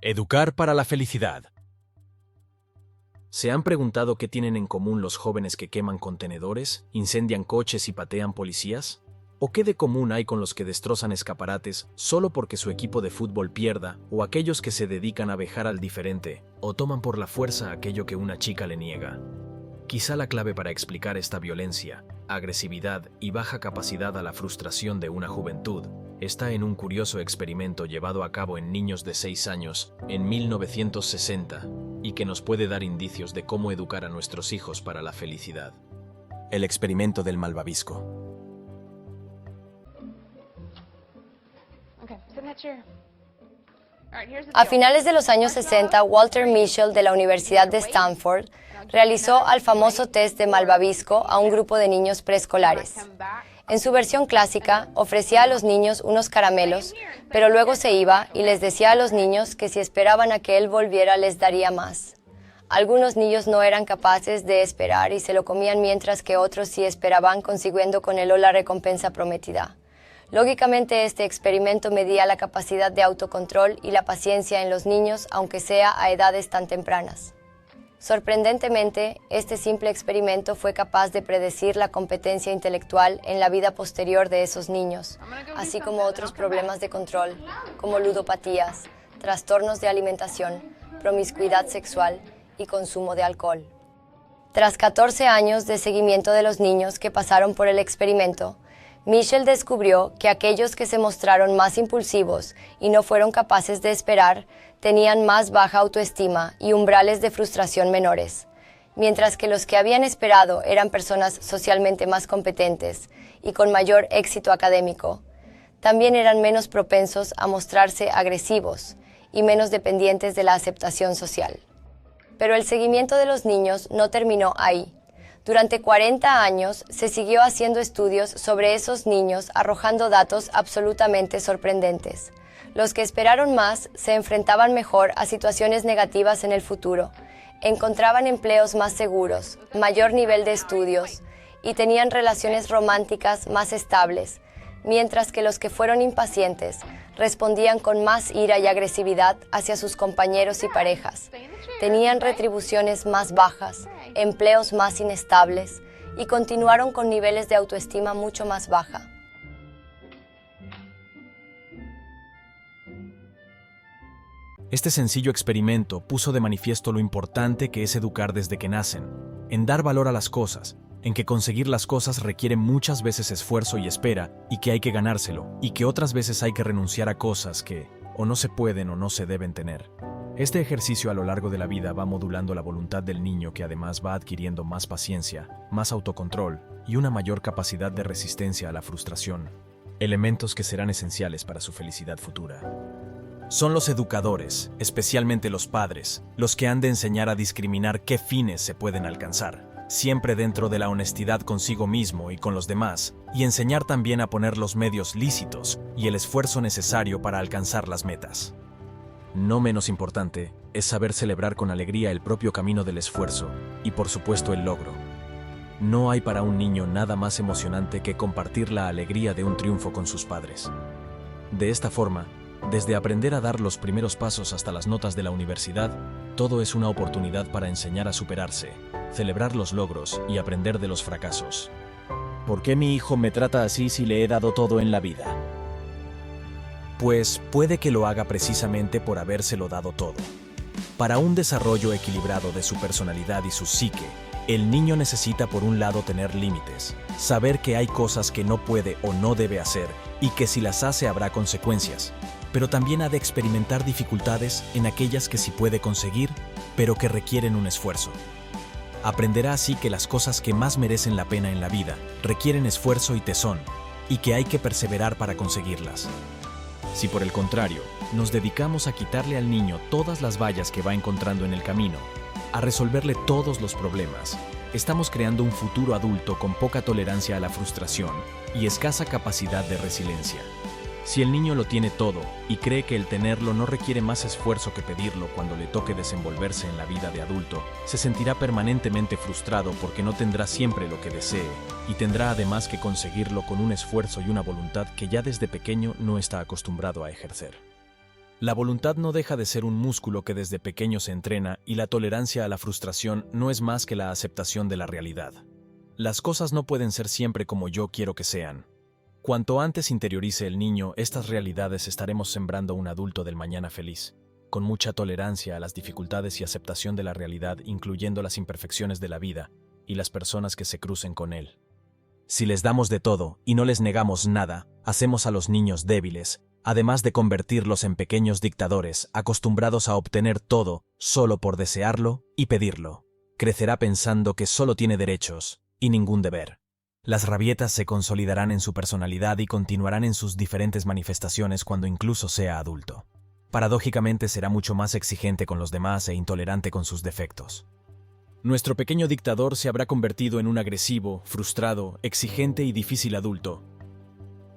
Educar para la felicidad. ¿Se han preguntado qué tienen en común los jóvenes que queman contenedores, incendian coches y patean policías? ¿O qué de común hay con los que destrozan escaparates solo porque su equipo de fútbol pierda, o aquellos que se dedican a vejar al diferente, o toman por la fuerza aquello que una chica le niega? Quizá la clave para explicar esta violencia, agresividad y baja capacidad a la frustración de una juventud está en un curioso experimento llevado a cabo en niños de 6 años en 1960 y que nos puede dar indicios de cómo educar a nuestros hijos para la felicidad. El experimento del malvavisco. A finales de los años 60, Walter Mischel de la Universidad de Stanford realizó el famoso test de malvavisco a un grupo de niños preescolares. En su versión clásica, ofrecía a los niños unos caramelos, pero luego se iba y les decía a los niños que si esperaban a que él volviera les daría más. Algunos niños no eran capaces de esperar y se lo comían, mientras que otros sí esperaban, consiguiendo con él la recompensa prometida. Lógicamente, este experimento medía la capacidad de autocontrol y la paciencia en los niños, aunque sea a edades tan tempranas. Sorprendentemente, este simple experimento fue capaz de predecir la competencia intelectual en la vida posterior de esos niños, así como otros problemas de control, como ludopatías, trastornos de alimentación, promiscuidad sexual y consumo de alcohol. Tras 14 años de seguimiento de los niños que pasaron por el experimento, Mischel descubrió que aquellos que se mostraron más impulsivos y no fueron capaces de esperar tenían más baja autoestima y umbrales de frustración menores, mientras que los que habían esperado eran personas socialmente más competentes y con mayor éxito académico. También eran menos propensos a mostrarse agresivos y menos dependientes de la aceptación social. Pero el seguimiento de los niños no terminó ahí. Durante 40 años se siguió haciendo estudios sobre esos niños, arrojando datos absolutamente sorprendentes. Los que esperaron más se enfrentaban mejor a situaciones negativas en el futuro, encontraban empleos más seguros, mayor nivel de estudios y tenían relaciones románticas más estables, mientras que los que fueron impacientes respondían con más ira y agresividad hacia sus compañeros y parejas, tenían retribuciones más bajas, empleos más inestables y continuaron con niveles de autoestima mucho más baja. Este sencillo experimento puso de manifiesto lo importante que es educar desde que nacen, en dar valor a las cosas, en que conseguir las cosas requiere muchas veces esfuerzo y espera, y que hay que ganárselo, y que otras veces hay que renunciar a cosas que o no se pueden o no se deben tener. Este ejercicio a lo largo de la vida va modulando la voluntad del niño, que además va adquiriendo más paciencia, más autocontrol y una mayor capacidad de resistencia a la frustración, elementos que serán esenciales para su felicidad futura. Son los educadores, especialmente los padres, los que han de enseñar a discriminar qué fines se pueden alcanzar, siempre dentro de la honestidad consigo mismo y con los demás, y enseñar también a poner los medios lícitos y el esfuerzo necesario para alcanzar las metas. No menos importante es saber celebrar con alegría el propio camino del esfuerzo y, por supuesto, el logro. No hay para un niño nada más emocionante que compartir la alegría de un triunfo con sus padres. De esta forma, desde aprender a dar los primeros pasos hasta las notas de la universidad, todo es una oportunidad para enseñar a superarse, celebrar los logros y aprender de los fracasos. ¿Por qué mi hijo me trata así si le he dado todo en la vida? Pues puede que lo haga precisamente por habérselo dado todo. Para un desarrollo equilibrado de su personalidad y su psique, el niño necesita por un lado tener límites, saber que hay cosas que no puede o no debe hacer y que si las hace habrá consecuencias, pero también ha de experimentar dificultades en aquellas que sí puede conseguir, pero que requieren un esfuerzo. Aprenderá así que las cosas que más merecen la pena en la vida requieren esfuerzo y tesón, y que hay que perseverar para conseguirlas. Si por el contrario, nos dedicamos a quitarle al niño todas las vallas que va encontrando en el camino, a resolverle todos los problemas, estamos creando un futuro adulto con poca tolerancia a la frustración y escasa capacidad de resiliencia. Si el niño lo tiene todo y cree que el tenerlo no requiere más esfuerzo que pedirlo cuando le toque desenvolverse en la vida de adulto, se sentirá permanentemente frustrado porque no tendrá siempre lo que desee y tendrá además que conseguirlo con un esfuerzo y una voluntad que ya desde pequeño no está acostumbrado a ejercer. La voluntad no deja de ser un músculo que desde pequeño se entrena y la tolerancia a la frustración no es más que la aceptación de la realidad. Las cosas no pueden ser siempre como yo quiero que sean. Cuanto antes interiorice el niño estas realidades, estaremos sembrando un adulto del mañana feliz, con mucha tolerancia a las dificultades y aceptación de la realidad, incluyendo las imperfecciones de la vida y las personas que se crucen con él. Si les damos de todo y no les negamos nada, hacemos a los niños débiles, además de convertirlos en pequeños dictadores acostumbrados a obtener todo solo por desearlo y pedirlo. Crecerá pensando que solo tiene derechos y ningún deber. Las rabietas se consolidarán en su personalidad y continuarán en sus diferentes manifestaciones cuando incluso sea adulto. Paradójicamente será mucho más exigente con los demás e intolerante con sus defectos. Nuestro pequeño dictador se habrá convertido en un agresivo, frustrado, exigente y difícil adulto.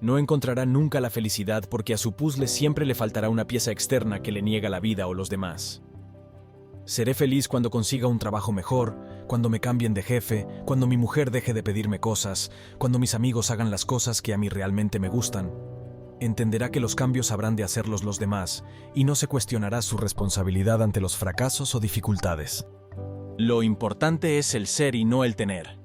No encontrará nunca la felicidad porque a su puzzle siempre le faltará una pieza externa que le niega la vida o los demás. Seré feliz cuando consiga un trabajo mejor, cuando me cambien de jefe, cuando mi mujer deje de pedirme cosas, cuando mis amigos hagan las cosas que a mí realmente me gustan. Entenderá que los cambios habrán de hacerlos los demás y no se cuestionará su responsabilidad ante los fracasos o dificultades. Lo importante es el ser y no el tener.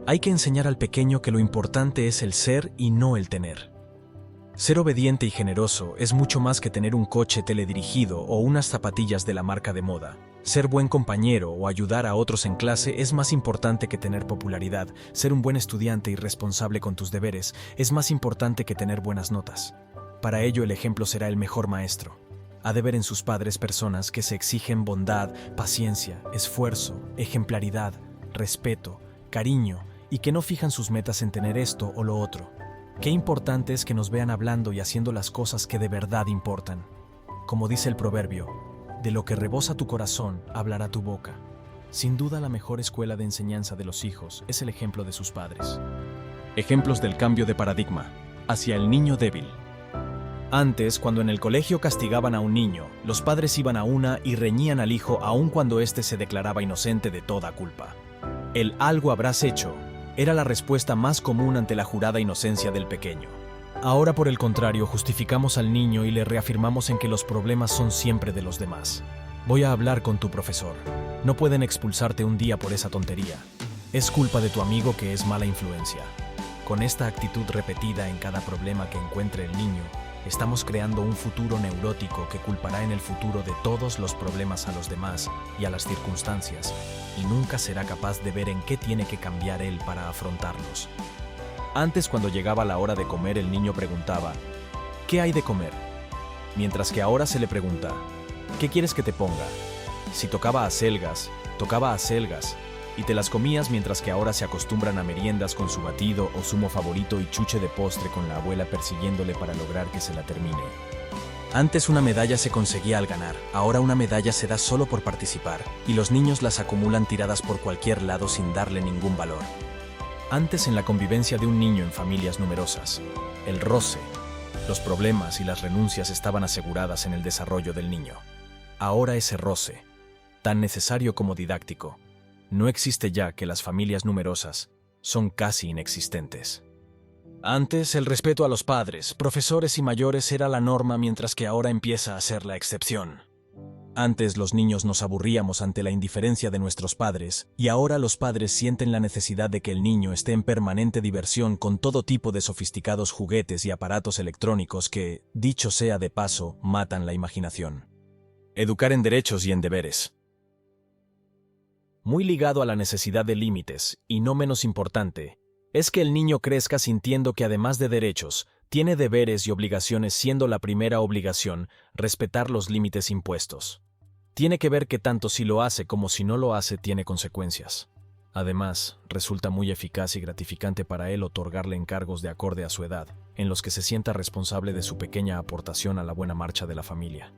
Hay que enseñar al pequeño que lo importante es el ser y no el tener. Ser obediente y generoso es mucho más que tener un coche teledirigido o unas zapatillas de la marca de moda. Ser buen compañero o ayudar a otros en clase es más importante que tener popularidad. Ser un buen estudiante y responsable con tus deberes es más importante que tener buenas notas. Para ello, el ejemplo será el mejor maestro. Ha de ver en sus padres personas que se exigen bondad, paciencia, esfuerzo, ejemplaridad, respeto, cariño y que no fijan sus metas en tener esto o lo otro. Qué importante es que nos vean hablando y haciendo las cosas que de verdad importan. Como dice el proverbio, de lo que rebosa tu corazón, hablará tu boca. Sin duda la mejor escuela de enseñanza de los hijos es el ejemplo de sus padres. Ejemplos del cambio de paradigma hacia el niño débil. Antes, cuando en el colegio castigaban a un niño, los padres iban a una y reñían al hijo aun cuando éste se declaraba inocente de toda culpa. El "algo habrás hecho" era la respuesta más común ante la jurada inocencia del pequeño. Ahora, por el contrario, justificamos al niño y le reafirmamos en que los problemas son siempre de los demás. Voy a hablar con tu profesor. No pueden expulsarte un día por esa tontería. Es culpa de tu amigo que es mala influencia. Con esta actitud repetida en cada problema que encuentre el niño, estamos creando un futuro neurótico que culpará en el futuro de todos los problemas a los demás y a las circunstancias, y nunca será capaz de ver en qué tiene que cambiar él para afrontarlos. Antes, cuando llegaba la hora de comer, el niño preguntaba, ¿qué hay de comer? Mientras que ahora se le pregunta, ¿qué quieres que te ponga? Si tocaba acelgas, y te las comías, mientras que ahora se acostumbran a meriendas con su batido o zumo favorito y chuche de postre con la abuela persiguiéndole para lograr que se la termine. Antes una medalla se conseguía al ganar, ahora una medalla se da solo por participar, y los niños las acumulan tiradas por cualquier lado sin darle ningún valor. Antes, en la convivencia de un niño en familias numerosas, el roce, los problemas y las renuncias estaban aseguradas en el desarrollo del niño. Ahora ese roce, tan necesario como didáctico, no existe ya que las familias numerosas son casi inexistentes. Antes, el respeto a los padres, profesores y mayores era la norma, mientras que ahora empieza a ser la excepción. Antes los niños nos aburríamos ante la indiferencia de nuestros padres, y ahora los padres sienten la necesidad de que el niño esté en permanente diversión con todo tipo de sofisticados juguetes y aparatos electrónicos que, dicho sea de paso, matan la imaginación. Educar en derechos y en deberes. Muy ligado a la necesidad de límites, y no menos importante, es que el niño crezca sintiendo que además de derechos, tiene deberes y obligaciones, siendo la primera obligación respetar los límites impuestos. Tiene que ver que tanto si lo hace como si no lo hace tiene consecuencias. Además, resulta muy eficaz y gratificante para él otorgarle encargos de acorde a su edad, en los que se sienta responsable de su pequeña aportación a la buena marcha de la familia.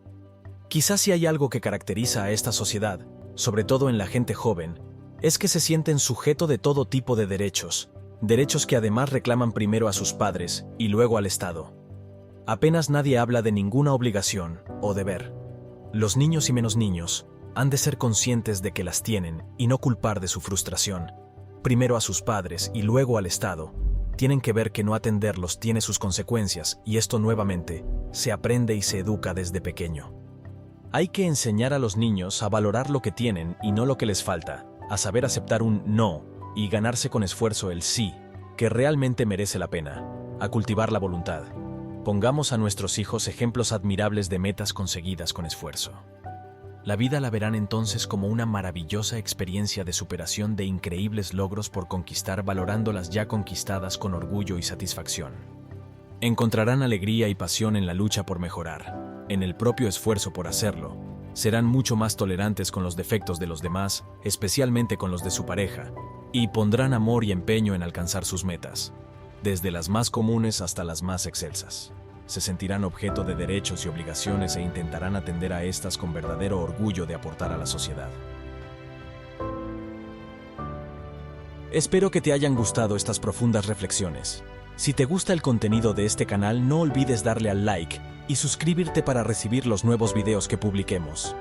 Quizás si hay algo que caracteriza a esta sociedad, sobre todo en la gente joven, es que se sienten sujeto de todo tipo de derechos que además reclaman primero a sus padres y luego al Estado. Apenas nadie habla de ninguna obligación o deber. Los niños y menos niños han de ser conscientes de que las tienen y no culpar de su frustración, primero a sus padres y luego al Estado, Tienen que ver que no atenderlos tiene sus consecuencias y esto nuevamente se aprende y se educa desde pequeño. Hay que enseñar a los niños a valorar lo que tienen y no lo que les falta, a saber aceptar un no y ganarse con esfuerzo el sí, que realmente merece la pena, a cultivar la voluntad. Pongamos a nuestros hijos ejemplos admirables de metas conseguidas con esfuerzo. La vida la verán entonces como una maravillosa experiencia de superación de increíbles logros por conquistar, valorando las ya conquistadas con orgullo y satisfacción. Encontrarán alegría y pasión en la lucha por mejorar, en el propio esfuerzo por hacerlo. Serán mucho más tolerantes con los defectos de los demás, especialmente con los de su pareja, y pondrán amor y empeño en alcanzar sus metas, desde las más comunes hasta las más excelsas. Se sentirán objeto de derechos y obligaciones e intentarán atender a estas con verdadero orgullo de aportar a la sociedad. Espero que te hayan gustado estas profundas reflexiones. Si te gusta el contenido de este canal, no olvides darle al like y suscribirte para recibir los nuevos videos que publiquemos.